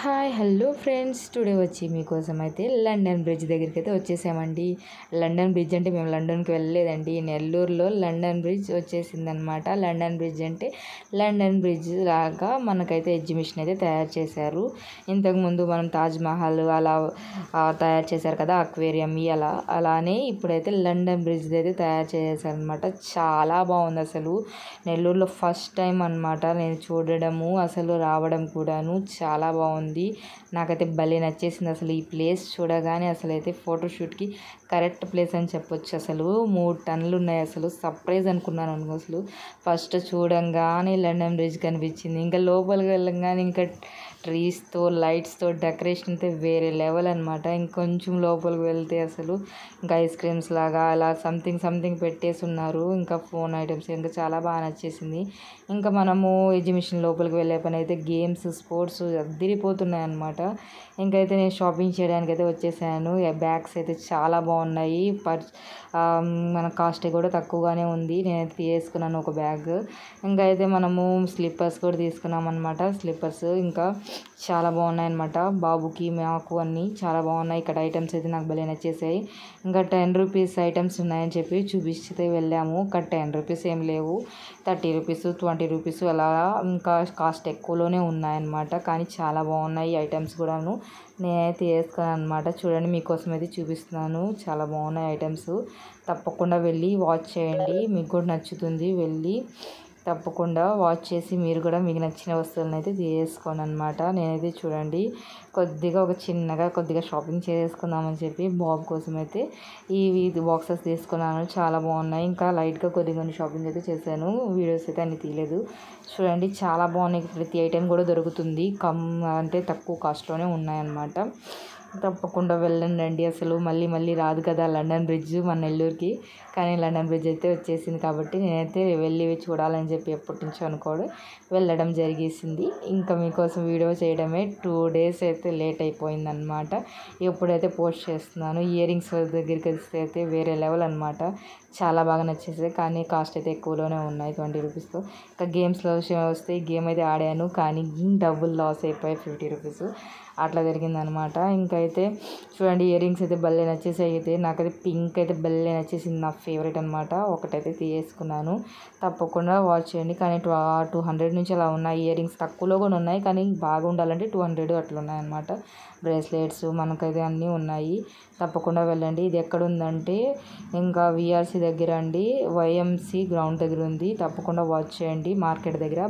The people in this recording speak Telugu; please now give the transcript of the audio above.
హాయ్ హలో ఫ్రెండ్స్, టుడే వచ్చి మీకోసం అయితే లండన్ బ్రిడ్జ్ దగ్గరికి అయితే వచ్చేసామండి. లండన్ బ్రిడ్జ్ అంటే మేము లండన్కి వెళ్ళలేదండి, నెల్లూరులో లండన్ బ్రిడ్జ్ వచ్చేసిందనమాట. లండన్ బ్రిడ్జ్ అంటే లండన్ బ్రిడ్జ్ లాగా మనకైతే ఎగ్జిబిషన్ అయితే తయారు చేశారు. ఇంతకుముందు మనం తాజ్మహల్ అలా తయారు చేశారు కదా, అక్వేరియం అలానే ఇప్పుడైతే లండన్ బ్రిడ్జ్ అయితే తయారు చేశారనమాట. చాలా బాగుంది అసలు. నెల్లూరులో ఫస్ట్ టైం అనమాట నేను చూడడము, అసలు రావడం కూడాను చాలా బాగుంది. నాకైతే భలే నచ్చేసింది అసలు. ఈ ప్లేస్ చూడగానే అసలు అయితే ఫోటోషూట్కి కరెక్ట్ ప్లేస్ అని చెప్పొచ్చు. అసలు 3 టన్నులు ఉన్నాయి. అసలు సర్ప్రైజ్ అనుకున్నాను. అసలు ఫస్ట్ చూడంగానే లండన్ బ్రిడ్జ్ కనిపించింది. ఇంకా లోపలికి వెళ్ళంగానే ఇంకా ట్రీస్తో లైట్స్తో డెకరేషన్ అయితే వేరే లెవెల్ అనమాట. ఇంకొంచెం లోపలికి వెళ్తే అసలు ఇంకా ఐస్ క్రీమ్స్ లాగా అలా సంథింగ్ పెట్టేసి ఉన్నారు. ఇంకా ఫోన్ ఐటమ్స్ ఇంకా చాలా బాగా నచ్చేసింది. ఇంకా మనము ఎగ్జిబిషన్ లోపలికి వెళ్ళే పని అయితే గేమ్స్ స్పోర్ట్స్ అదిరిపోతున్నాయి అనమాట. ఇంకైతే నేను షాపింగ్ చేయడానికి అయితే వచ్చేసాను. బ్యాగ్స్ అయితే చాలా బాగున్నాయి. మన కాస్ట్ కూడా తక్కువగానే ఉంది. నేనైతే తీసుకున్నాను ఒక బ్యాగ్. ఇంకా అయితే మనము స్లిప్పర్స్ కూడా తీసుకున్నాం అనమాట. స్లిప్పర్స్ ఇంకా చాలా బాగున్నాయి అనమాట. బాబుకి మాకు అన్నీ చాలా బాగున్నాయి. ఇక్కడ ఐటమ్స్ అయితే నాకు భలే నచ్చేసాయి. ఇంకా 10 రూపీస్ ఐటమ్స్ ఉన్నాయని చెప్పి చూపిస్తే వెళ్ళాము. ఇక్కడ 10 రూపీస్ ఏం లేవు, 30 రూపీస్ 20 రూపీస్ అలా ఇంకా కాస్ట్ ఎక్కువలోనే ఉన్నాయన్నమాట. కానీ చాలా బాగున్నాయి ఐటమ్స్ కూడాను. నేనైతే వేసుకున్నాను అనమాట. చూడండి, మీకోసం అయితే చూపిస్తున్నాను. చాలా బాగున్నాయి ఐటమ్స్. తప్పకుండా వెళ్ళి వాచ్ చేయండి, మీకు కూడా నచ్చుతుంది. వెళ్ళి తప్పకుండా వాచ్ చేసి మీరు కూడా మీకు నచ్చిన వస్తువులను అయితే తీసుకోండి అనమాట. నేనైతే చూడండి కొద్దిగా షాపింగ్ చేసుకుందామని చెప్పి బాబు కోసం అయితే ఈ బాక్సెస్ తీసుకున్నాను. చాలా బాగున్నాయి. ఇంకా లైట్గా కొన్ని షాపింగ్ అయితే చేశాను. వీడియోస్ అయితే అన్ని తీయలేదు. చూడండి, చాలా బాగున్నాయి. ప్రతి ఐటెం కూడా దొరుకుతుంది. అంటే తక్కువ కాస్ట్లోనే ఉన్నాయన్నమాట. తప్పకుండా వెళ్ళండి. అసలు మళ్ళీ రాదు కదా లండన్ బ్రిడ్జ్ మన నెల్లూరుకి. కానీ లండన్ బ్రిడ్జ్ అయితే వచ్చేసింది కాబట్టి నేనైతే వెళ్ళి చూడాలని చెప్పి ఎప్పటి నుంచో అనుకోవడం వెళ్ళడం జరిగేసింది. ఇంకా మీకోసం వీడియో చేయడమే 2 days అయితే లేట్ అయిపోయిందనమాట. ఎప్పుడైతే పోస్ట్ చేస్తున్నాను. ఇయర్ రింగ్స్ దగ్గరికి వస్తే అయితే వేరే లెవెల్ అనమాట. చాలా బాగా నచ్చేసాయి. కానీ కాస్ట్ అయితే ఎక్కువలోనే ఉన్నాయి, 20 రూపీస్తో. ఇంకా గేమ్స్లో వస్తే ఈ గేమ్ అయితే ఆడాను, కానీ డబ్బులు లాస్ అయిపోయాయి, 50 రూపీస్ అట్లా జరిగిందనమాట. ఇంకైతే చూడండి, ఇయర్ రింగ్స్ అయితే భలే నచ్చేసాయి. అయితే నాకైతే పింక్ అయితే భలే నచ్చేసింది, నా ఫేవరెట్ అనమాట. ఒకటైతే తీసుకున్నాను. తప్పకుండా వాచ్ చేయండి. కానీ 200 నుంచి అలా ఉన్నాయి. ఇయర్ రింగ్స్ తక్కువలో కూడా ఉన్నాయి, కానీ బాగా ఉండాలంటే 200 అట్లా ఉన్నాయన్నమాట. బ్రేస్లెట్స్ మనకైతే అన్నీ ఉన్నాయి. తప్పకుండా వెళ్ళండి. ఇది ఎక్కడ ఉందంటే ఇంకా విఆర్సి దగ్గర అండి, వైఎంసి గ్రౌండ్ దగ్గర ఉంది. తప్పకుండా వాచ్ చేయండి, మార్కెట్ దగ్గర.